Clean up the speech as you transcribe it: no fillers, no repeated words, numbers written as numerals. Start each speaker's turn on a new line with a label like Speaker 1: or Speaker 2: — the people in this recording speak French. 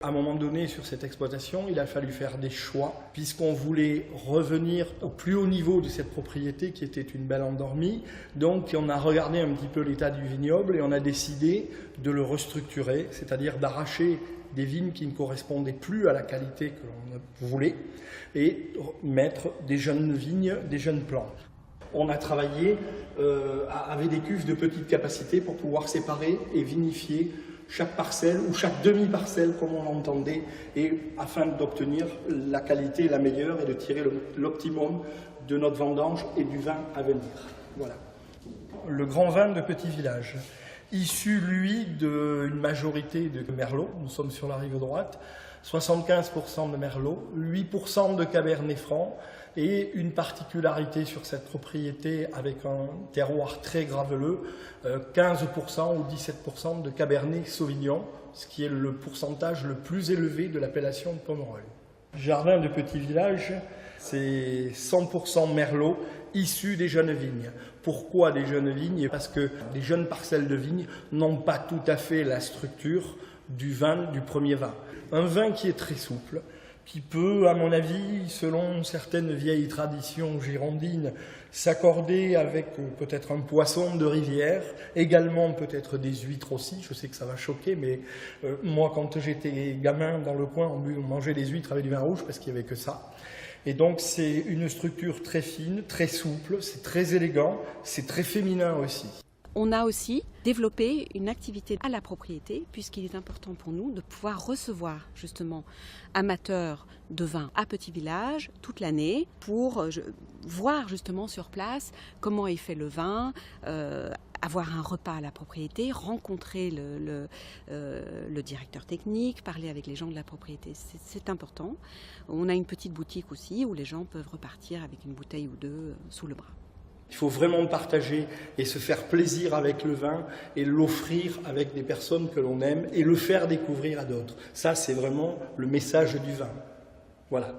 Speaker 1: À un moment donné, sur cette exploitation, il a fallu faire des choix, puisqu'on voulait revenir au plus haut niveau de cette propriété qui était une belle endormie. Donc on a regardé un petit peu l'état du vignoble et on a décidé de le restructurer, c'est-à-dire d'arracher des vignes qui ne correspondaient plus à la qualité que l'on voulait et mettre des jeunes vignes, des jeunes plants. On a travaillé avec des cuves de petite capacité pour pouvoir séparer et vinifier chaque parcelle ou chaque demi-parcelle comme on l'entendait, et afin d'obtenir la qualité la meilleure et de tirer l'optimum de notre vendange et du vin à venir. Voilà. Le grand vin de Petit Village, issu lui d'une majorité de Merlot, nous sommes sur la rive droite, 75% de Merlot, 8% de Cabernet Franc, et une particularité sur cette propriété avec un terroir très graveleux, 15% ou 17% de Cabernet Sauvignon, ce qui est le pourcentage le plus élevé de l'appellation de Pomerol. Jardin de Petit Village, c'est 100% Merlot issu des jeunes vignes. Pourquoi des jeunes vignes? Parce que les jeunes parcelles de vignes n'ont pas tout à fait la structure du vin, du premier vin. Un vin qui est très souple, qui peut, à mon avis, selon certaines vieilles traditions girondines, s'accorder avec peut-être un poisson de rivière, également peut-être des huîtres aussi. Je sais que ça va choquer, mais moi, quand j'étais gamin dans le coin, on mangeait des huîtres avec du vin rouge parce qu'il n'y avait que ça. Et donc c'est une structure très fine, très souple, c'est très élégant, c'est très féminin aussi.
Speaker 2: On a aussi développé une activité à la propriété, puisqu'il est important pour nous de pouvoir recevoir justement amateurs de vin à Petit Village toute l'année pour voir justement sur place comment est fait le vin, avoir un repas à la propriété, rencontrer le directeur technique, parler avec les gens de la propriété. C'est important. On a une petite boutique aussi où les gens peuvent repartir avec une bouteille ou deux sous le bras.
Speaker 1: Il faut vraiment partager et se faire plaisir avec le vin et l'offrir avec des personnes que l'on aime et le faire découvrir à d'autres. Ça, c'est vraiment le message du vin. Voilà.